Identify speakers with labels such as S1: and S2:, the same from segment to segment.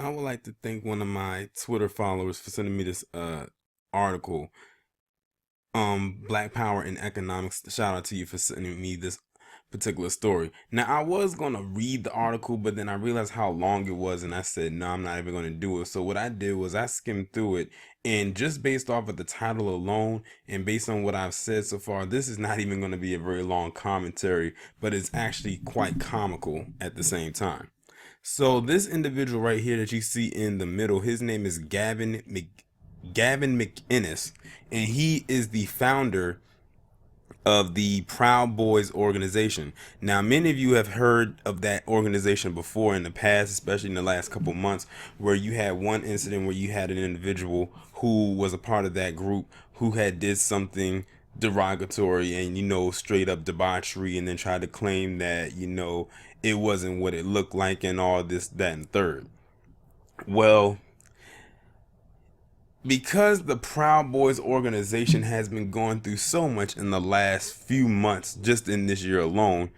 S1: I would like to thank one of my Twitter followers for sending me this article. Black Power in Economics. Shout out to you for sending me this particular story. Now I was gonna read the article, but then I realized how long it was, and I said no, I'm not even gonna do it. So what I did was I skimmed through it, and just based off of the title alone, and based on what I've said so far, this is not even gonna be a very long commentary, but it's actually quite comical at the same time. So this individual right here that you see in the middle, his name is Gavin McInnes, and he is the founder of the Proud Boys organization. Now, many of you have heard of that organization before in the past, especially in the last couple months, where you had one incident where you had an individual who was a part of that group who had did something derogatory and straight up debauchery, and then tried to claim that it wasn't what it looked like and all this, that, and third. Well, because the Proud Boys organization has been going through so much in the last few months, just in this year alone,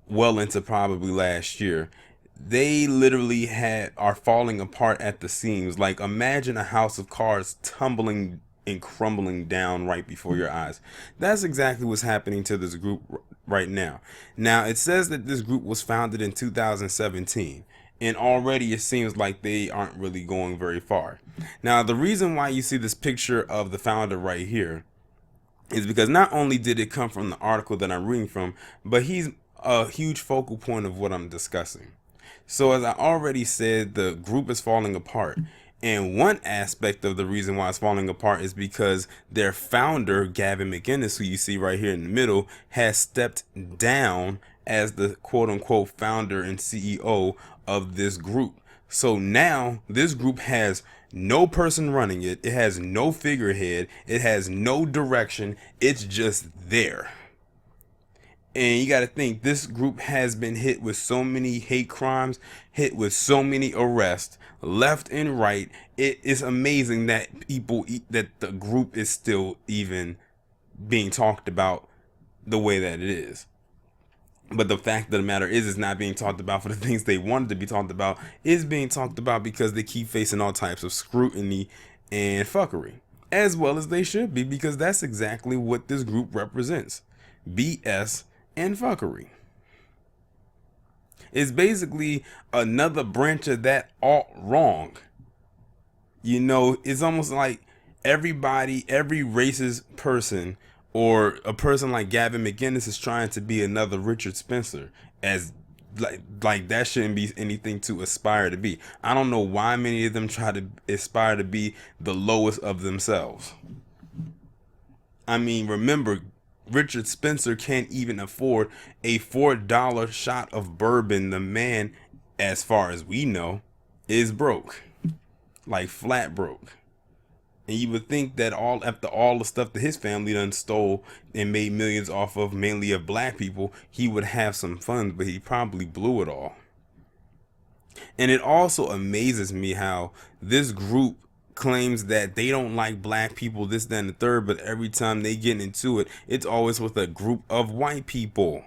S1: well into probably last year, they literally are falling apart at the seams. Like, imagine a house of cards tumbling and crumbling down right before your eyes. That's exactly what's happening to this group right now. Now, it says that this group was founded in 2017, and already it seems like they aren't really going very far. Now, the reason why you see this picture of the founder right here is because not only did it come from the article that I'm reading from, but he's a huge focal point of what I'm discussing. So, as I already said, the group is falling apart. And one aspect of the reason why it's falling apart is because their founder, Gavin McInnes, who you see right here in the middle, has stepped down as the quote unquote founder and CEO of this group. So now this group has no person running it, it has no figurehead, it has no direction, it's just there. And you got to think, this group has been hit with so many hate crimes, hit with so many arrests, left and right. It is amazing that that the group is still even being talked about the way that it is. But the fact of the matter is, it's not being talked about for the things they wanted to be talked about. It's being talked about because they keep facing all types of scrutiny and fuckery, as well as they should be, because that's exactly what this group represents: BS and fuckery. It's basically another branch of that alt wrong. It's almost like every racist person or a person like Gavin McInnes is trying to be another Richard Spencer, as like that shouldn't be anything to aspire to be. I don't know why many of them try to aspire to be the lowest of themselves. I mean, remember, Richard Spencer can't even afford a $4 shot of bourbon. The man, as far as we know, is broke, like flat broke. And you would think that all after all the stuff that his family done stole and made millions off of, mainly of black people, he would have some funds, but he probably blew it all. And it also amazes me how this group claims that they don't like black people, this, that, and the third, but every time they get into it, it's always with a group of white people.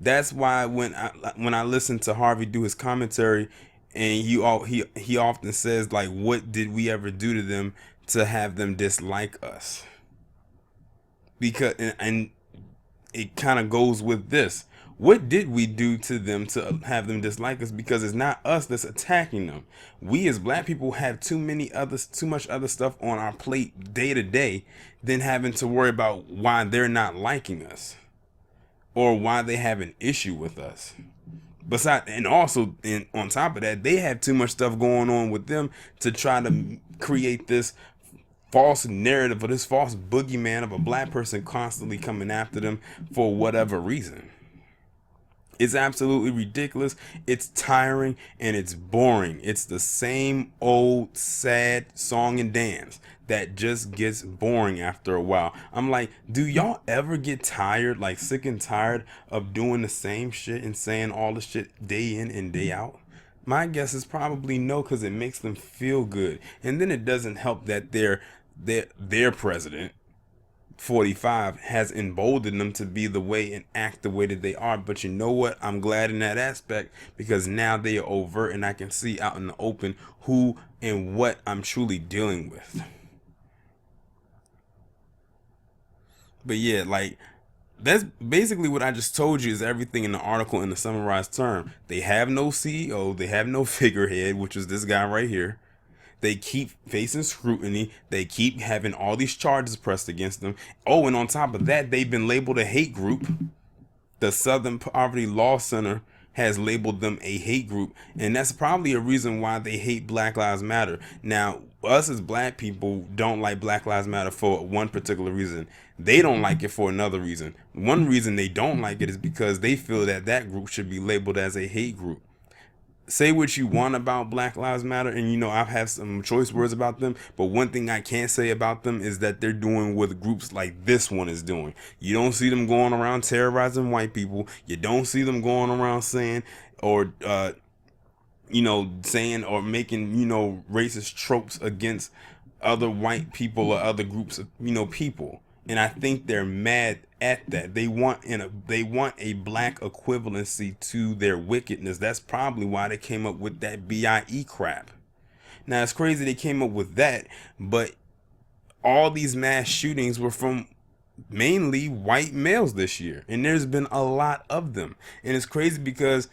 S1: That's why when I listen to Harvey do his commentary, and he often says, like, what did we ever do to them to have them dislike us? Because and it kind of goes with this. What did we do to them to have them dislike us? Because it's not us that's attacking them. We as black people have too much other stuff on our plate day to day than having to worry about why they're not liking us or why they have an issue with us. Besides, and also, on top of that, they have too much stuff going on with them to try to create this false narrative or this false boogeyman of a black person constantly coming after them for whatever reason. It's absolutely ridiculous. It's tiring and it's boring. It's the same old sad song and dance that just gets boring after a while. I'm like, do y'all ever get tired, like sick and tired of doing the same shit and saying all the shit day in and day out? My guess is probably no, because it makes them feel good. And then it doesn't help that their president 45 has emboldened them to be the way and act the way that they are. But you know what? I'm glad in that aspect, because now they are overt and I can see out in the open who and what I'm truly dealing with. But yeah, like, that's basically what I just told you is everything in the article in the summarized term. They have no CEO, they have no figurehead, which is this guy right here. They keep facing scrutiny. They keep having all these charges pressed against them. Oh, and on top of that, they've been labeled a hate group. The Southern Poverty Law Center has labeled them a hate group, and that's probably a reason why they hate Black Lives Matter. Now, us as black people don't like Black Lives Matter for one particular reason. They don't like it for another reason. One reason they don't like it is because they feel that that group should be labeled as a hate group. Say what you want about Black Lives Matter, and you know I've had some choice words about them, but one thing I can't say about them is that they're doing what groups like this one is doing. You don't see them going around terrorizing white people. You don't see them going around saying or saying or making racist tropes against other white people or other groups of people. And I think they're mad at that. They want a black equivalency to their wickedness. That's probably why they came up with that BIE crap. Now it's crazy they came up with that, but all these mass shootings were from mainly white males this year, and there's been a lot of them. And it's crazy because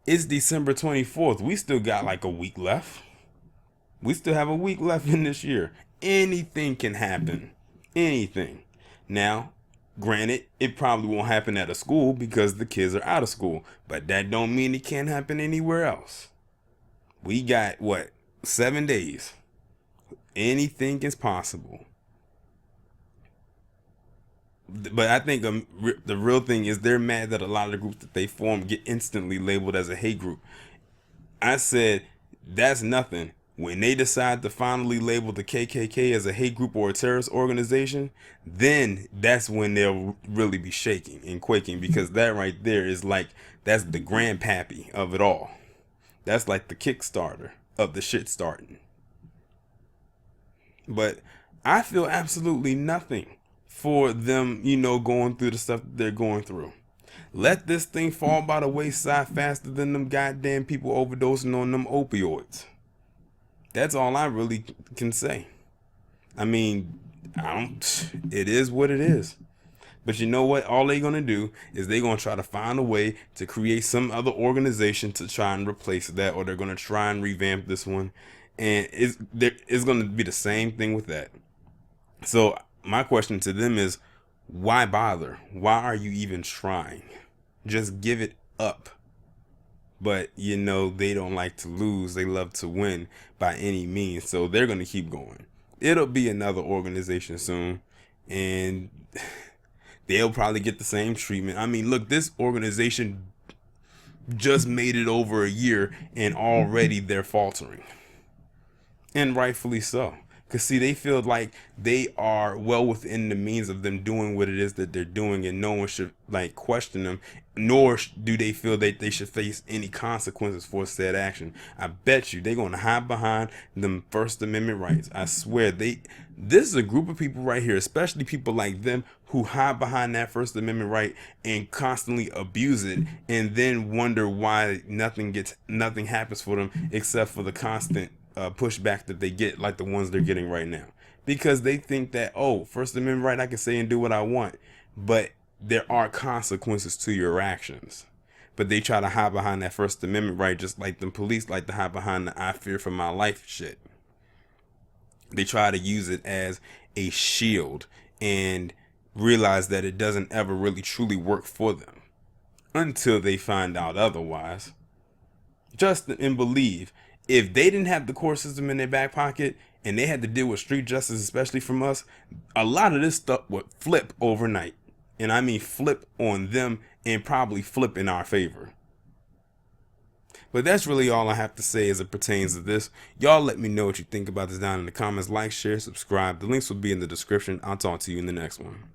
S1: it's December 24th. We still got like a week left. We still have a week left in this year. Anything can happen. Anything. Now, granted, it probably won't happen at a school because the kids are out of school, but that don't mean it can't happen anywhere else. We got 7 days. Anything is possible. But I think the real thing is they're mad that a lot of the groups that they form get instantly labeled as a hate group. I said that's nothing. When they decide to finally label the KKK as a hate group or a terrorist organization, then that's when they'll really be shaking and quaking, because that right there is that's the grandpappy of it all. That's like the Kickstarter of the shit starting. But I feel absolutely nothing for them, going through the stuff that they're going through. Let this thing fall by the wayside faster than them goddamn people overdosing on them opioids. That's all I really can say. I mean, it is what it is. But you know what? All they're going to do is they're going to try to find a way to create some other organization to try and replace that, or they're going to try and revamp this one. And it's going to be the same thing with that. So my question to them is, why bother? Why are you even trying? Just give it up. But, they don't like to lose. They love to win by any means. So they're going to keep going. It'll be another organization soon. And they'll probably get the same treatment. I mean, look, this organization just made it over a year and already they're faltering. And rightfully so. Because, see, they feel like they are well within the means of them doing what it is that they're doing, and no one should, question them, nor do they feel that they should face any consequences for said action. I bet you they're going to hide behind them First Amendment rights. I swear, this is a group of people right here, especially people like them, who hide behind that First Amendment right and constantly abuse it, and then wonder why nothing happens for them except for the constant pushback that they get, like the ones they're getting right now, because they think that, First Amendment right, I can say and do what I want, but there are consequences to your actions. But they try to hide behind that First Amendment right, just like the police like to hide behind the I fear for my life shit. They try to use it as a shield and realize that it doesn't ever really truly work for them until they find out otherwise. Just and believe, if they didn't have the court system in their back pocket and they had to deal with street justice, especially from us, a lot of this stuff would flip overnight. And I mean flip on them, and probably flip in our favor. But that's really all I have to say as it pertains to this. Y'all let me know what you think about this down in the comments. Like, share, subscribe. The links will be in the description. I'll talk to you in the next one.